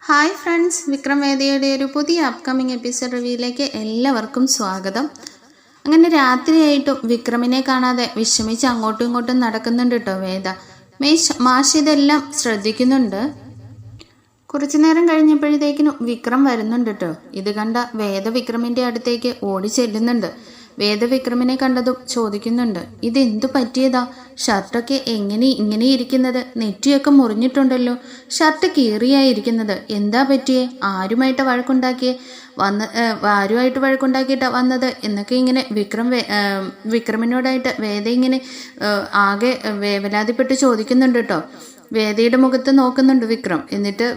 Hi friends, Vikram വേദിയുടെ ഒരു പുതിയ അപ്കമിങ് എപ്പിസോഡ് റിവ്യൂയിലേക്ക് എല്ലാവർക്കും സ്വാഗതം. അങ്ങനെ രാത്രിയായിട്ടും വിക്രമിനെ കാണാതെ വിഷമിച്ച് അങ്ങോട്ടും ഇങ്ങോട്ടും നടക്കുന്നുണ്ട് കേട്ടോ വേദ. മാഷ് ഇതെല്ലാം ശ്രദ്ധിക്കുന്നുണ്ട്. കുറച്ചു നേരം കഴിഞ്ഞപ്പോഴത്തേക്കിനും വിക്രം വരുന്നുണ്ട് കേട്ടോ. ഇത് കണ്ട വേദ വിക്രമിൻ്റെ അടുത്തേക്ക് ഓടി ചെല്ലുന്നുണ്ട്. വേദ വിക്രമിനെ കണ്ടതും ചോദിക്കുന്നുണ്ട്, ഇതെന്തു പറ്റിയതാ? ഷർട്ടൊക്കെ ഇങ്ങനെ ഇരിക്കുന്നത്? നെറ്റിയൊക്കെ മുറിഞ്ഞിട്ടുണ്ടല്ലോ, ഷർട്ട് കീറിയായിരിക്കുന്നത്. എന്താ പറ്റിയേ? ആരുമായിട്ട് വഴക്കുണ്ടാക്കിയിട്ടാ വന്നത് എന്നൊക്കെ ഇങ്ങനെ വിക്രമിനോടായിട്ട് വേദ ഇങ്ങനെ ആകെ വേവലാതിപ്പെട്ട് ചോദിക്കുന്നുണ്ട് കേട്ടോ. വേദയുടെ മുഖത്ത് നോക്കുന്നുണ്ട് വിക്രം. എന്നിട്ട്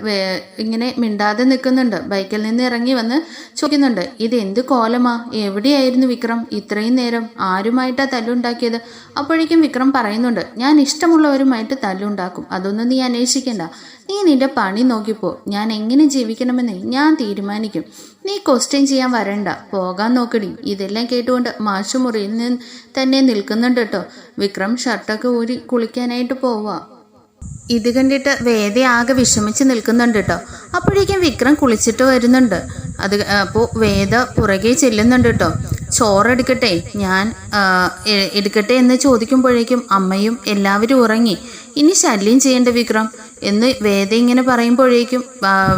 ഇങ്ങനെ മിണ്ടാതെ നിൽക്കുന്നുണ്ട്. ബൈക്കിൽ നിന്ന് ഇറങ്ങി വന്ന് ചോദിക്കുന്നുണ്ട്, ഇത് എന്ത് കോലമാ? എവിടെയായിരുന്നു വിക്രം ഇത്രയും നേരം? ആരുമായിട്ടാ തല്ലുണ്ടാക്കിയത്? അപ്പോഴേക്കും വിക്രം പറയുന്നുണ്ട്, ഞാൻ ഇഷ്ടമുള്ളവരുമായിട്ട് തല്ലുണ്ടാക്കും, അതൊന്നും നീ അന്വേഷിക്കണ്ട. നീ നിന്റെ പണി നോക്കിപ്പോ. ഞാൻ എങ്ങനെ ജീവിക്കണമെന്ന് ഞാൻ തീരുമാനിക്കും. നീ ക്വസ്റ്റ്യൻ ചെയ്യാൻ വരണ്ട, പോകാൻ നോക്കടി. ഇതെല്ലാം കേട്ടുകൊണ്ട് മാഷ് മുറിയിൽ നിന്ന് തന്നെ നിൽക്കുന്നുണ്ട് കേട്ടോ. വിക്രം ഷർട്ടൊക്കെ ഊരി കുളിക്കാനായിട്ട് പോവാ. ഇത് കണ്ടിട്ട് വേദ ആകെ വിഷമിച്ച് നിൽക്കുന്നുണ്ട് കേട്ടോ. അപ്പോഴേക്കും വിക്രം കുളിച്ചിട്ട് വരുന്നുണ്ട്. അപ്പോൾ വേദ പുറകെ ചെല്ലുന്നുണ്ട് കേട്ടോ. ചോറെടുക്കട്ടെ, ഞാൻ എടുക്കട്ടെ എന്ന് ചോദിക്കുമ്പോഴേക്കും അമ്മയും എല്ലാവരും ഉറങ്ങി. ഇനി ശല്യം ചെയ്യേണ്ട വിക്രം എന്ന് വേദ ഇങ്ങനെ പറയുമ്പോഴേക്കും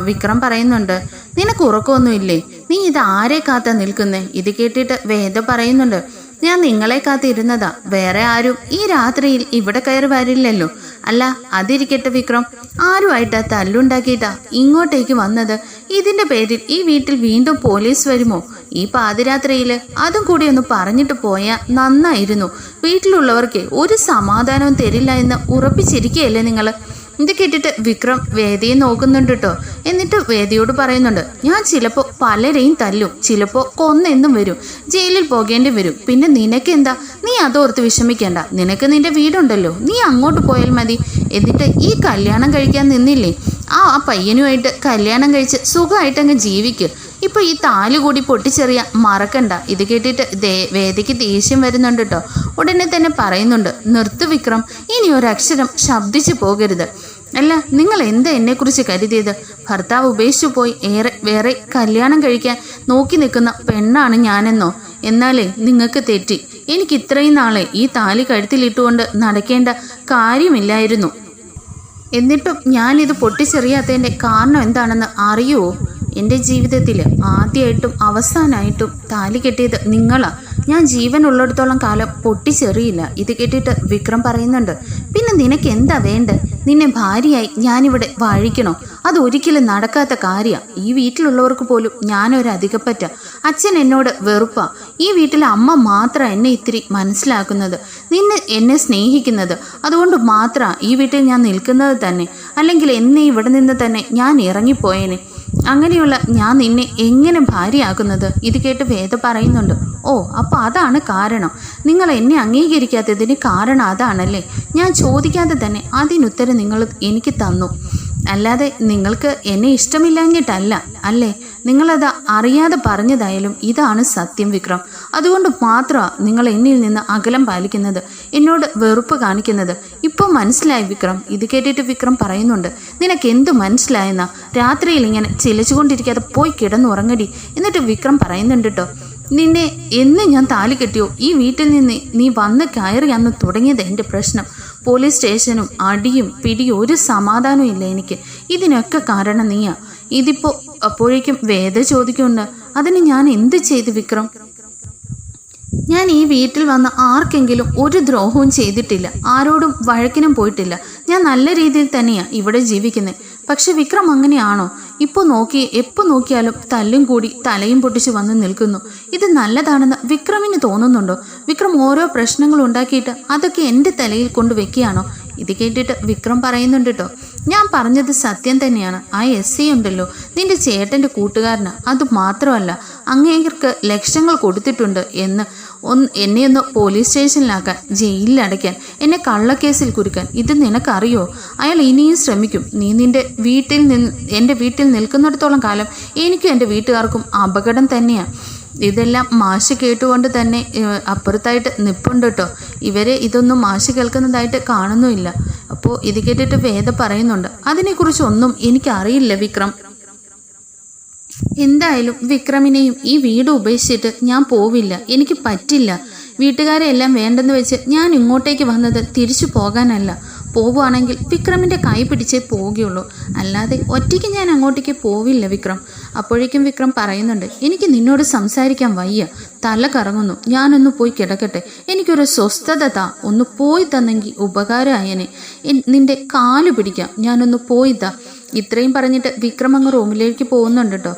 വിക്രം പറയുന്നുണ്ട്, നിനക്ക് ഉറക്കമൊന്നുമില്ലേ? നീ ഇത് ആരെ കാത്താ നിൽക്കുന്നേ? ഇത് കേട്ടിട്ട് വേദ പറയുന്നുണ്ട്, ഞാൻ നിങ്ങളെ കാത്തിരുന്നതാ. വേറെ ആരും ഈ രാത്രിയിൽ ഇവിടെ കയറി വരില്ലല്ലോ. അല്ല അതിരിക്കട്ടെ വിക്രം, ആരുമായിട്ടാ തല്ലുണ്ടാക്കിയിട്ടാ ഇങ്ങോട്ടേക്ക് വന്നത്? ഇതിന്റെ പേരിൽ ഈ വീട്ടിൽ വീണ്ടും പോലീസ് വരുമോ? ഈ പാതിരാത്രിയിൽ അതും കൂടി ഒന്ന് പറഞ്ഞിട്ട് പോയാൽ നന്നായിരുന്നു. വീട്ടിലുള്ളവർക്ക് ഒരു സമാധാനവും തരില്ല എന്ന് ഉറപ്പിച്ചിരിക്കുകയല്ലേ നിങ്ങൾ? ഇത് കേട്ടിട്ട് വിക്രം വേദിയെ നോക്കുന്നുണ്ട് കേട്ടോ. എന്നിട്ട് വേദിയോട് പറയുന്നുണ്ട്, ഞാൻ ചിലപ്പോൾ പലരെയും തല്ലും, ചിലപ്പോൾ കൊന്നെന്നും വരും, ജയിലിൽ പോകേണ്ടി വരും. പിന്നെ നിനക്കെന്താ? നീ അതോർത്ത് വിഷമിക്കേണ്ട. നിനക്ക് നിന്റെ വീടുണ്ടല്ലോ, നീ അങ്ങോട്ട് പോയാൽ മതി. എന്നിട്ട് ഈ കല്യാണം കഴിക്കാൻ നിന്നില്ലേ, ആ പയ്യനുമായിട്ട് കല്യാണം കഴിച്ച് സുഖമായിട്ടങ്ങ് ജീവിക്ക്. ഇപ്പോൾ ഈ താലി കൂടി പൊട്ടിച്ചെറിയ മറക്കണ്ട. ഇത് കേട്ടിട്ട് വേദിക്ക് ദേഷ്യം വരുന്നുണ്ട് കേട്ടോ. ഉടനെ തന്നെ പറയുന്നുണ്ട്, നിർത്ത് വിക്രം, ഇനി ഒരക്ഷരം ശബ്ദിച്ചു പോകരുത്. അല്ല, നിങ്ങൾ എന്താ എന്നെക്കുറിച്ച് കരുതിയത്? ഭർത്താവ് ഉപേക്ഷിച്ചു പോയി വേറെ കല്യാണം കഴിക്കാൻ നോക്കി നിൽക്കുന്ന പെണ്ണാണ് ഞാനെന്നോ? എന്നാലേ നിങ്ങൾക്ക് തെറ്റി. എനിക്ക് ഇത്രയും നാളെ ഈ താലി കഴുത്തിലിട്ടുകൊണ്ട് നടക്കേണ്ട കാര്യമില്ലായിരുന്നു. എന്നിട്ടും ഞാനിത് പൊട്ടിച്ചെറിയാത്തതിൻ്റെ കാരണം എന്താണെന്ന് അറിയുമോ? എൻ്റെ ജീവിതത്തിൽ ആദ്യമായിട്ടും അവസാനമായിട്ടും താലി കെട്ടിയത് നിങ്ങളാ. ഞാൻ ജീവനുള്ളിടത്തോളം കാലം പൊട്ടിച്ചെറിയില്ല. ഇത് കേട്ടിട്ട് വിക്രം പറയുന്നുണ്ട്, പിന്നെ നിനക്ക് എന്താ വേണ്ടേ? നിന്നെ ഭാര്യയായി ഞാനിവിടെ വാഴിക്കണോ? അതൊരിക്കലും നടക്കാത്ത കാര്യമാണ്. ഈ വീട്ടിലുള്ളവർക്ക് പോലും ഞാനൊരു അധികപ്പറ്റ. അച്ഛൻ എന്നോട് വെറുപ്പാ. ഈ വീട്ടിലെ അമ്മ മാത്രം എന്നെ ഇത്തിരി മനസ്സിലാക്കുന്നത്, എന്നെ സ്നേഹിക്കുന്നത്. അതുകൊണ്ട് മാത്രമാണ് ഈ വീട്ടിൽ ഞാൻ നിൽക്കുന്നത് തന്നെ. അല്ലെങ്കിൽ എന്നെ ഇവിടെ നിന്ന് തന്നെ ഞാൻ ഇറങ്ങിപ്പോയേനെ. അങ്ങനെയുള്ള ഞാൻ നിന്നെ എങ്ങനെ ഭാര്യയാക്കുന്നത്? ഇത് കേട്ട് വേദ പറയുന്നുണ്ട്, ഓ അപ്പോൾ അതാണ് കാരണം. നിങ്ങൾ എന്നെ അംഗീകരിക്കാത്തതിന് കാരണം അതാണല്ലേ? ഞാൻ ചോദിക്കാതെ തന്നെ അതിനുത്തരം നിങ്ങൾ എനിക്ക് തന്നു. അല്ലാതെ നിങ്ങൾക്ക് എന്നെ ഇഷ്ടമില്ലാഞ്ഞിട്ടല്ല അല്ലേ? നിങ്ങളത് അറിയാതെ പറഞ്ഞതായാലും ഇതാണ് സത്യം വിക്രം. അതുകൊണ്ട് മാത്രമാണ് നിങ്ങൾ എന്നിൽ നിന്ന് അകലം പാലിക്കുന്നത്, എന്നോട് വെറുപ്പ് കാണിക്കുന്നത്. ഇപ്പോൾ മനസ്സിലായി വിക്രം. ഇത് കേട്ടിട്ട് വിക്രം പറയുന്നുണ്ട്, നിനക്ക് എന്ത് മനസ്സിലായെന്നാ? രാത്രിയിൽ ഇങ്ങനെ ചിലച്ചുകൊണ്ടിരിക്കാതെ പോയി കിടന്നുറങ്ങടി. എന്നിട്ട് വിക്രം പറയുന്നുണ്ട് കേട്ടോ, നിന്നെ എന്ന് ഞാൻ താലി കെട്ടിയോ ഈ വീട്ടിൽ നിന്ന് നീ വന്ന് കയറി അന്ന് തുടങ്ങിയത് എൻ്റെ പ്രശ്നം. പോലീസ് സ്റ്റേഷനും അടിയും പിടിയും ഒരു സമാധാനവും ഇല്ല എനിക്ക്. ഇതിനൊക്കെ കാരണം നീയാ. ഇതിപ്പോൾ അപ്പോഴേക്കും വേദ ചോദിക്കുന്നുണ്ട്, അതിന് ഞാൻ എന്ത് ചെയ്തു വിക്രം? ഞാൻ ഈ വീട്ടിൽ വന്ന ആർക്കെങ്കിലും ഒരു ദ്രോഹവും ചെയ്തിട്ടില്ല, ആരോടും വഴക്കിനും പോയിട്ടില്ല. ഞാൻ നല്ല രീതിയിൽ തന്നെയാണ് ഇവിടെ ജീവിക്കുന്നത്. പക്ഷെ വിക്രം അങ്ങനെയാണോ? എപ്പോൾ നോക്കിയാലും തല്ലും കൂടി തലയും പൊട്ടിച്ച് വന്ന് നിൽക്കുന്നു. ഇത് നല്ലതാണെന്ന് വിക്രമിന് തോന്നുന്നുണ്ടോ? വിക്രം ഓരോ പ്രശ്നങ്ങൾ ഉണ്ടാക്കിയിട്ട് അതൊക്കെ എൻ്റെ തലയിൽ കൊണ്ടുവെക്കുകയാണോ? ഇത് കേട്ടിട്ട് വിക്രം പറയുന്നുണ്ട് കേട്ടോ, ഞാൻ പറഞ്ഞത് സത്യം തന്നെയാണ്. ആ SI ഉണ്ടല്ലോ, നിന്റെ ചേട്ടൻ്റെ കൂട്ടുകാരനാണ്. അത് മാത്രമല്ല അങ്ങേർക്ക് ലക്ഷങ്ങൾ കൊടുത്തിട്ടുണ്ട് എന്നെ ഒന്ന് പോലീസ് സ്റ്റേഷനിലാക്കാൻ, ജയിലിലടയ്ക്കാൻ, എന്നെ കള്ളക്കേസിൽ കുരുക്കാൻ. ഇത് നിനക്കറിയോ? അയാൾ ഇനിയും ശ്രമിക്കും. നീ എൻ്റെ വീട്ടിൽ നിൽക്കുന്നിടത്തോളം കാലം എനിക്കും എൻ്റെ വീട്ടുകാർക്കും അപകടം തന്നെയാണ്. ഇതെല്ലാം മാഷ് കേട്ടുകൊണ്ട് തന്നെ അപ്പുറത്തായിട്ട് നിൽപ്പുണ്ട് കേട്ടോ. ഇതൊന്നും മാഷ് കേൾക്കുന്നതായിട്ട് കാണുന്നുമില്ല. അപ്പോൾ ഇത് കേട്ടിട്ട് വേദ പറയുന്നുണ്ട്, അതിനെക്കുറിച്ചൊന്നും എനിക്കറിയില്ല വിക്രം. എന്തായാലും വിക്രമിനെയും ഈ വീട് ഉപേക്ഷിച്ചിട്ട് ഞാൻ പോവില്ല, എനിക്ക് പറ്റില്ല. വീട്ടുകാരെ എല്ലാം വേണ്ടെന്ന് വെച്ച് ഞാൻ ഇങ്ങോട്ടേക്ക് വന്നത് തിരിച്ചു പോകാനല്ല. പോവുകയാണെങ്കിൽ വിക്രമിൻ്റെ കൈ പിടിച്ചേ പോവുകയുള്ളൂ, അല്ലാതെ ഒറ്റയ്ക്ക് ഞാൻ അങ്ങോട്ടേക്ക് പോവില്ല വിക്രം. അപ്പോഴേക്കും വിക്രം പറയുന്നുണ്ട്, എനിക്ക് നിന്നോട് സംസാരിക്കാൻ വയ്യ, തല കറങ്ങുന്നു, ഞാനൊന്ന് പോയി കിടക്കട്ടെ, എനിക്കൊരു സ്വസ്ഥത താ, ഒന്ന് പോയി തന്നെങ്കിൽ ഉപകാരമായനെ, നിന്റെ കാല് പിടിക്കാം, ഞാനൊന്ന് പോയി താ. ഇത്രയും പറഞ്ഞിട്ട് വിക്രം അങ്ങ് റൂമിലേക്ക് പോകുന്നുണ്ട് കേട്ടോ.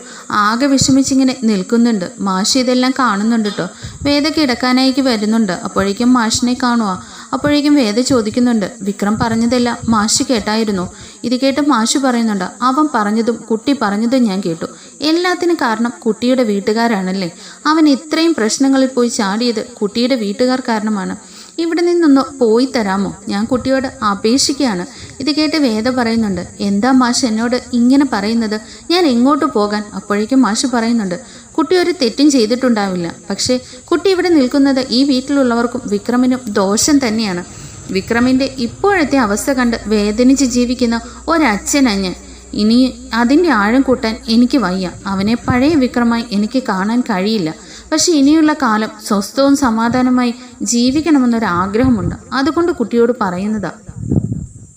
ആകെ വിഷമിച്ചിങ്ങനെ നിൽക്കുന്നുണ്ട്. മാഷ് ഇതെല്ലാം കാണുന്നുണ്ട് കേട്ടോ. വേദ കിടക്കാനായിക്ക് വരുന്നുണ്ട്. അപ്പോഴേക്കും മാഷിനെ കാണുക. അപ്പോഴേക്കും വേദ ചോദിക്കുന്നുണ്ട്, വിക്രം പറഞ്ഞതെല്ലാം മാഷ് കേട്ടായിരുന്നു? ഇത് കേട്ട് മാഷ് പറയുന്നുണ്ട്, അവൻ പറഞ്ഞതും കുട്ടി പറഞ്ഞതും ഞാൻ കേട്ടു. എല്ലാത്തിനും കാരണം കുട്ടിയുടെ വീട്ടുകാരാണല്ലേ. അവൻ ഇത്രയും പ്രശ്നങ്ങളിൽ പോയി ചാടിയത് കുട്ടിയുടെ വീട്ടുകാർ കാരണമാണ്. ഇവിടെ നിന്നൊന്ന് പോയി തരാമോ? ഞാൻ കുട്ടിയോട് അപേക്ഷിക്കുകയാണ്. ഇത് കേട്ട് വേദ പറയുന്നുണ്ട്, എന്താ മാഷ് എന്നോട് ഇങ്ങനെ പറയുന്നത്? ഞാൻ എങ്ങോട്ട് പോകാൻ? അപ്പോഴേക്കും മാഷ് പറയുന്നുണ്ട്, കുട്ടി ഒരു തെറ്റും ചെയ്തിട്ടുണ്ടാവില്ല. പക്ഷേ കുട്ടി ഇവിടെ നിൽക്കുന്നത് ഈ വീട്ടിലുള്ളവർക്കും വിക്രമിനും ദോഷം തന്നെയാണ്. വിക്രമിൻ്റെ ഇപ്പോഴത്തെ അവസ്ഥ കണ്ട് വേദനിച്ച് ജീവിക്കുന്ന ഒരച്ഛനഞ്ഞ് ഇനി അതിൻ്റെ ആഴം കൂട്ടാൻ എനിക്ക് വയ്യ. അവനെ പഴയ വിക്രമായി എനിക്ക് കാണാൻ കഴിയില്ല. പക്ഷെ ഇനിയുള്ള കാലം സ്വസ്ഥവും സമാധാനമായി ജീവിക്കണമെന്നൊരാഗ്രഹമുണ്ട്. അതുകൊണ്ട് കുട്ടിയോട് പറയുന്നതാ,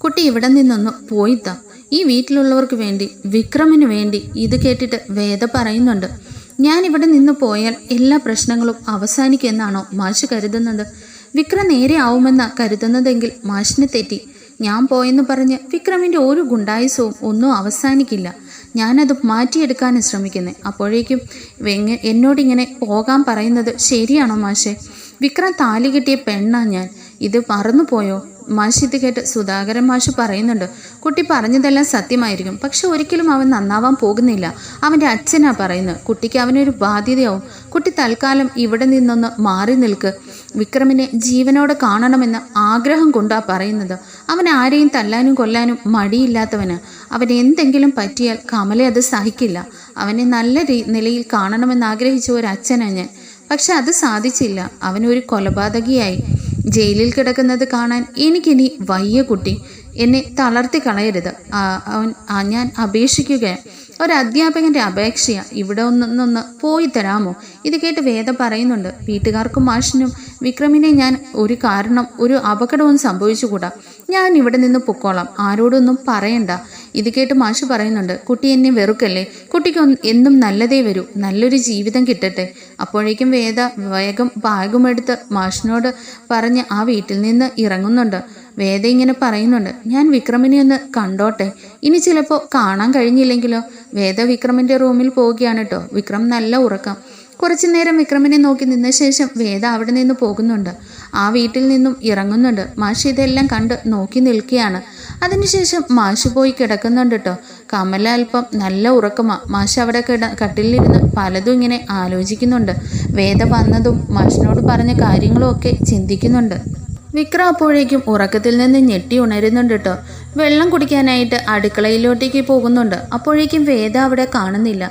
കുട്ടി ഇവിടെ നിന്നൊന്ന് പോയിത്താ, ഈ വീട്ടിലുള്ളവർക്ക് വേണ്ടി, വിക്രമിന് വേണ്ടി. ഇത് കേട്ടിട്ട് വേദ പറയുന്നുണ്ട്, ഞാൻ ഇവിടെ നിന്ന് പോയാൽ എല്ലാ പ്രശ്നങ്ങളും അവസാനിക്കുമെന്നാണോ മാഷ് കരുതുന്നത്? വിക്രം നേരെ ആവുമെന്നാണ് കരുതുന്നതെങ്കിൽ മാഷിന് തെറ്റി. ഞാൻ പോയെന്ന് പറഞ്ഞ് വിക്രമിൻ്റെ ഒരു ഗുണ്ടായുസവും ഒന്നും അവസാനിക്കില്ല. ഞാനത് മാറ്റിയെടുക്കാനും ശ്രമിക്കുന്നത്. അപ്പോഴേക്കും എന്നോടിങ്ങനെ പോകാൻ പറയുന്നത് ശരിയാണോ മാഷേ? വിക്രം താലി കിട്ടിയ പെണ്ണാണ് ഞാൻ. ഇത് മറന്നുപോയോ? മാഷ് ഇത് കേട്ട് സുധാകരൻ മാഷ് പറയുന്നുണ്ട്, കുട്ടി പറഞ്ഞതെല്ലാം സത്യമായിരിക്കും, പക്ഷെ ഒരിക്കലും അവൻ നന്നാവാൻ പോകുന്നില്ല. അവൻ്റെ അച്ഛനാ പറയുന്നത്. കുട്ടിക്ക് അവനൊരു ബാധ്യതയാവും. കുട്ടി തൽക്കാലം ഇവിടെ നിന്നൊന്ന് മാറി നിൽക്ക്. വിക്രമിനെ ജീവനോടെ കാണണമെന്ന് ആഗ്രഹം കൊണ്ടാ പറയുന്നത്. അവൻ ആരെയും തല്ലാനും കൊല്ലാനും മടിയില്ലാത്തവന്. അവന് എന്തെങ്കിലും പറ്റിയാൽ കമല അത് സഹിക്കില്ല. അവനെ നല്ല നിലയിൽ കാണണമെന്ന് ആഗ്രഹിച്ച ഒരു അച്ഛനാണ് ഞാൻ. പക്ഷെ അത് സാധിച്ചില്ല. അവനൊരു കൊലപാതകിയായി ജയിലിൽ കിടക്കുന്നത് കാണാൻ എനിക്കിനി വയ്യ. കുട്ടി എന്നെ തളർത്തി കളയരുത്. ഞാൻ അപേക്ഷിക്കുകയാണ്, ഒരു അധ്യാപകൻ്റെ അപേക്ഷയാ. ഇവിടെ ഒന്നൊന്ന് പോയി തരാമോ? ഇത് കേട്ട് വേദ പറയുന്നുണ്ട്, വീട്ടുകാർക്കും മാഷിനും വിക്രമിനെ ഞാൻ ഒരു അപകടവും സംഭവിച്ചുകൂടാ. ഞാൻ ഇവിടെ നിന്ന് പൊക്കോളാം, ആരോടൊന്നും പറയണ്ട. ഇത് കേട്ട് മാഷ് പറയുന്നുണ്ട്, കുട്ടി എന്നെ വെറുക്കല്ലേ, കുട്ടിക്ക് എന്നും നല്ലതേ വരൂ, നല്ലൊരു ജീവിതം കിട്ടട്ടെ. അപ്പോഴേക്കും വേദ വേഗം ബാഗുമെടുത്ത് മാഷിനോട് പറഞ്ഞ് ആ വീട്ടിൽ നിന്ന് ഇറങ്ങുന്നുണ്ട്. വേദ ഇങ്ങനെ പറയുന്നുണ്ട്, ഞാൻ വിക്രമിനെ ഒന്ന് കണ്ടോട്ടെ, ഇനി ചിലപ്പോൾ കാണാൻ കഴിഞ്ഞില്ലെങ്കിലോ? വേദ വിക്രമിൻ്റെ റൂമിൽ പോവുകയാണ് കേട്ടോ. വിക്രം നല്ല ഉറക്കം. കുറച്ചു നേരം വിക്രമിനെ നോക്കി നിന്ന ശേഷം വേദ അവിടെ നിന്ന് പോകുന്നുണ്ട്. ആ വീട്ടിൽ നിന്നും ഇറങ്ങുന്നുണ്ട്. മാഷ് ഇതെല്ലാം കണ്ട് നോക്കി നിൽക്കുകയാണ്. അതിനുശേഷം മാഷ് പോയി കിടക്കുന്നുണ്ട് കേട്ടോ. കമല അല്പം നല്ല ഉറക്കമാണ്. മാഷ് അവിടെ കട്ടിലിരുന്ന് പലതും ഇങ്ങനെ ആലോചിക്കുന്നുണ്ട്. വേദ വന്നതും മാഷിനോട് പറഞ്ഞ കാര്യങ്ങളും ഒക്കെ ചിന്തിക്കുന്നുണ്ട്. വിക്രം അപ്പോഴേക്കും ഉറക്കത്തിൽ നിന്ന് ഞെട്ടി ഉണരുന്നുണ്ട് കേട്ടോ. വെള്ളം കുടിക്കാനായിട്ട് അടുക്കളയിലോട്ടേക്ക് പോകുന്നുണ്ട്. അപ്പോഴേക്കും വേദ അവിടെ കാണുന്നില്ല,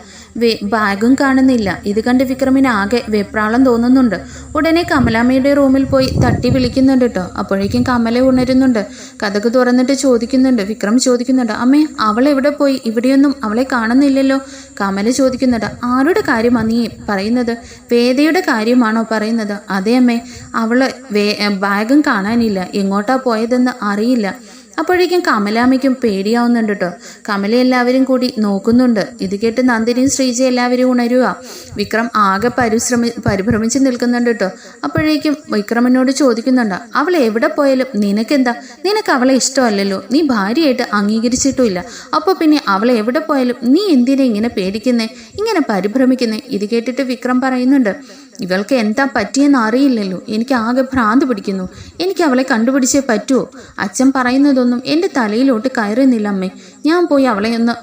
ബാഗും കാണുന്നില്ല. ഇത് കണ്ട് വിക്രമിന് ആകെ വെപ്രാളം തോന്നുന്നുണ്ട്. ഉടനെ കമലാമ്മയുടെ റൂമിൽ പോയി തട്ടി വിളിക്കുന്നുണ്ട് കേട്ടോ. അപ്പോഴേക്കും കമല ഉണരുന്നുണ്ട്. കഥക് തുറന്നിട്ട് ചോദിക്കുന്നുണ്ട്, വിക്രം ചോദിക്കുന്നുണ്ട്, അമ്മേ അവൾ എവിടെ പോയി? ഇവിടെയൊന്നും അവളെ കാണുന്നില്ലല്ലോ. കമല ചോദിക്കുന്നുണ്ട്, ആരുടെ കാര്യമാണ് നീ പറയുന്നത്? വേദയുടെ കാര്യമാണോ പറയുന്നത്? അതെ അമ്മേ, അവള് ബാഗും കാണാനില്ല, എങ്ങോട്ടാ പോയതെന്ന് അറിയില്ല. അപ്പോഴേക്കും കമലാമ്മയ്ക്കും പേടിയാവുന്നുണ്ട് കേട്ടോ. കമല എല്ലാവരും കൂടി നോക്കുന്നുണ്ട്. ഇത് കേട്ട് നന്ദിനിയും ശ്രീജ എല്ലാവരും ഉണരുക. വിക്രം ആകെ പരിഭ്രമിച്ച് നിൽക്കുന്നുണ്ട് കേട്ടോ. അപ്പോഴേക്കും വിക്രമനോട് ചോദിക്കുന്നുണ്ട്, അവൾ എവിടെ പോയാലും നിനക്കെന്താ? നിനക്ക് അവളെ ഇഷ്ടമല്ലല്ലോ, നീ ഭാര്യയായിട്ട് അംഗീകരിച്ചിട്ടുമില്ല. അപ്പോൾ പിന്നെ അവളെ എവിടെ പോയാലും നീ എന്തിനാ ഇങ്ങനെ പേടിക്കുന്നേ, ഇങ്ങനെ പരിഭ്രമിക്കുന്നേ? ഇത് കേട്ടിട്ട് വിക്രം പറയുന്നുണ്ട്, ഇവൾക്ക് എന്താ പറ്റിയെന്ന് അറിയില്ലല്ലോ, എനിക്ക് ആകെ ഭ്രാന്ത് പിടിക്കുന്നു. എനിക്ക് അവളെ കണ്ടുപിടിച്ചേ പറ്റുമോ? അച്ഛൻ പറയുന്നതൊന്നും എൻ്റെ തലയിലോട്ട് കയറുന്നില്ല അമ്മേ. ഞാൻ പോയി അവളെ ഒന്ന്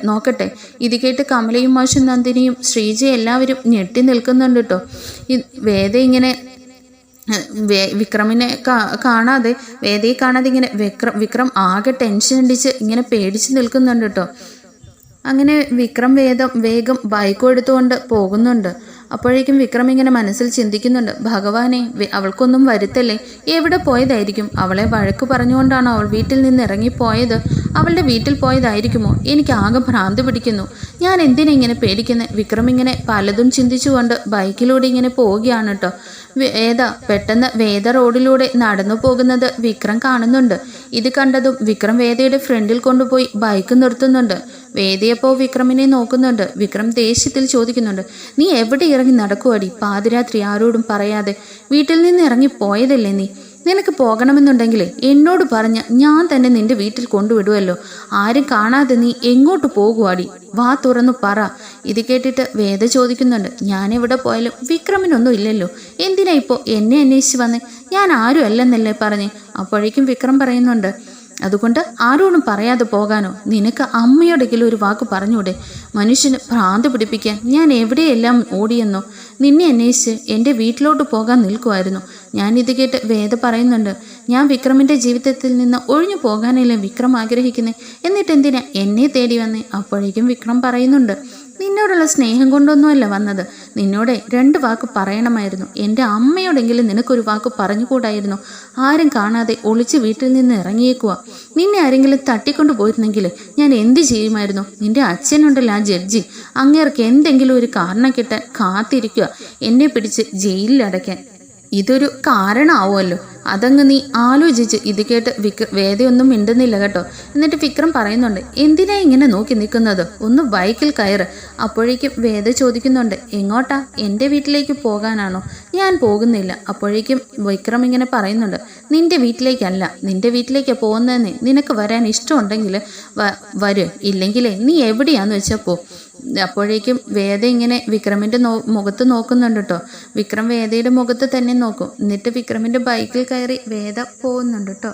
നോക്കട്ടെ. ഇത് കേട്ട് കമലയും മാഷും നന്ദിനിയും ശ്രീജ എല്ലാവരും ഞെട്ടി നിൽക്കുന്നുണ്ട് കേട്ടോ. വേദ ഇങ്ങനെ വിക്രമിനെ കാണാതെ, വേദയെ കാണാതെ ഇങ്ങനെ വിക്രം ആകെ ടെൻഷൻ അടിച്ച് ഇങ്ങനെ പേടിച്ച് നിൽക്കുന്നുണ്ട് കേട്ടോ. അങ്ങനെ വിക്രം വേഗം ബൈക്കും എടുത്തുകൊണ്ട് പോകുന്നുണ്ട്. അപ്പോഴേക്കും വിക്രം ഇങ്ങനെ മനസ്സിൽ ചിന്തിക്കുന്നുണ്ട്, ഭഗവാനെ അവൾക്കൊന്നും വരുത്തല്ലേ, എവിടെ പോയതായിരിക്കും? അവളെ വഴക്ക് പറഞ്ഞുകൊണ്ടാണോ അവൾ വീട്ടിൽ നിന്ന് ഇറങ്ങിപ്പോയത്? അവളുടെ വീട്ടിൽ പോയതായിരിക്കുമോ? എനിക്ക് ആകെ ഭ്രാന്ത് പിടിക്കുന്നു. ഞാൻ എന്തിനാ ഇങ്ങനെ പേടിക്കുന്നത്? വിക്രം ഇങ്ങനെ പലതും ചിന്തിച്ചുകൊണ്ട് ബൈക്കിലൂടെ ഇങ്ങനെ പോവുകയാണ് കേട്ടോ. പെട്ടെന്ന് വേദ റോഡിലൂടെ നടന്നു പോകുന്നത് വിക്രം കാണുന്നുണ്ട്. ഇത് കണ്ടതും വിക്രം വേദയുടെ ഫ്രണ്ടിൽ കൊണ്ടുപോയി ബൈക്ക് നിർത്തുന്നുണ്ട്. വേദയപ്പോൾ വിക്രമിനെ നോക്കുന്നുണ്ട്. വിക്രം ദേഷ്യത്തിൽ ചോദിക്കുന്നുണ്ട്, നീ എവിടെ ഇറങ്ങി നടക്കുവാടി? പാതിരാത്രി ആരോടും പറയാതെ വീട്ടിൽ നിന്ന് ഇറങ്ങി പോയതല്ലേ നീ? നിനക്ക് പോകണമെന്നുണ്ടെങ്കിൽ എന്നോട് പറഞ്ഞ ഞാൻ തന്നെ നിന്റെ വീട്ടിൽ കൊണ്ടുവിടുമല്ലോ. ആരും കാണാതെ നീ എങ്ങോട്ട് പോകുവാടി? വാ തുറന്നു പറ. ഇത് കേട്ടിട്ട് വേദ ചോദിക്കുന്നുണ്ട്, ഞാൻ എവിടെ പോയാലും വിക്രമിനൊന്നും ഇല്ലല്ലോ, എന്തിനാ ഇപ്പോൾ എന്നെ അന്വേഷിച്ച് വന്നേ? ഞാൻ ആരും അല്ലെന്നല്ലേ പറഞ്ഞേ? അപ്പോഴേക്കും വിക്രം പറയുന്നുണ്ട്, അതുകൊണ്ട് ആരോടും പറയാതെ പോകാനോ? നിനക്ക് അമ്മയോടെങ്കിലും ഒരു വാക്ക് പറഞ്ഞൂടെ? മനുഷ്യന് ഭ്രാന്ത് പിടിപ്പിക്കാൻ ഞാൻ എവിടെയെല്ലാം ഓടിയെന്നോ? നിന്നെ അന്വേഷിച്ച് എൻ്റെ വീട്ടിലോട്ട് പോകാൻ നിൽക്കുമായിരുന്നു. ഞാനിത് കേട്ട് വേദ പറയുന്നുണ്ട്, ഞാൻ വിക്രമിൻ്റെ ജീവിതത്തിൽ നിന്ന് ഒഴിഞ്ഞു പോകാനല്ലേ വിക്രം ആഗ്രഹിക്കുന്നേ? എന്നിട്ട് എന്തിനാ എന്നെ തേടി വന്നേ? അപ്പോഴേക്കും വിക്രം പറയുന്നുണ്ട്, നിന്നോടുള്ള സ്നേഹം കൊണ്ടൊന്നുമല്ല വന്നത്. നിന്നോട് 2 വാക്ക് പറയണമായിരുന്നു. എൻ്റെ അമ്മയോടെങ്കിലും നിനക്കൊരു വാക്ക് പറഞ്ഞുകൂടായിരുന്നു? ആരും കാണാതെ ഒളിച്ച് വീട്ടിൽ നിന്ന് ഇറങ്ങിയേക്കുക. നിന്നെ ആരെങ്കിലും തട്ടിക്കൊണ്ടു പോയിരുന്നെങ്കിൽ ഞാൻ എന്ത് ചെയ്യുമായിരുന്നു? നിന്റെ അച്ഛനുണ്ടല്ലോ, ആ ജഡ്ജി, അങ്ങേർക്ക് എന്തെങ്കിലും ഒരു കാരണം കിട്ടാൻ കാത്തിരിക്കുക എന്നെ പിടിച്ച് ജയിലിൽ അടയ്ക്കാൻ. ഇതൊരു കാരണമാവുമല്ലോ, അതങ്ങ് നീ ആലോചിച്ച്. ഇത് കേട്ട് വേദയൊന്നും മിണ്ടുന്നില്ല കേട്ടോ. എന്നിട്ട് വിക്രം പറയുന്നുണ്ട്, എന്തിനാ ഇങ്ങനെ നോക്കി നിൽക്കുന്നത്? ഒന്ന് ബൈക്കിൽ കയറ്. അപ്പോഴേക്കും വേദ ചോദിക്കുന്നുണ്ട്, എങ്ങോട്ടാ? എൻ്റെ വീട്ടിലേക്ക് പോകാനാണോ? ഞാൻ പോകുന്നില്ല. അപ്പോഴേക്കും വിക്രം ഇങ്ങനെ പറയുന്നുണ്ട്, നിന്റെ വീട്ടിലേക്കല്ല, നിന്റെ വീട്ടിലേക്ക് പോകുന്നതെന്നേ. നിനക്ക് വരാൻ ഇഷ്ടമുണ്ടെങ്കിൽ വരും, ഇല്ലെങ്കിലേ നീ എവിടെയാന്ന് വെച്ചാൽ പോ. അപ്പോഴേക്കും വേദ ഇങ്ങനെ വിക്രമിൻ്റെ മുഖത്ത് നോക്കുന്നുണ്ട് കേട്ടോ. വിക്രം വേദയുടെ മുഖത്ത് തന്നെ നോക്കും. എന്നിട്ട് വിക്രമിൻ്റെ ബൈക്കിൽ കയറി വേദ പോകുന്നുണ്ട് കേട്ടോ.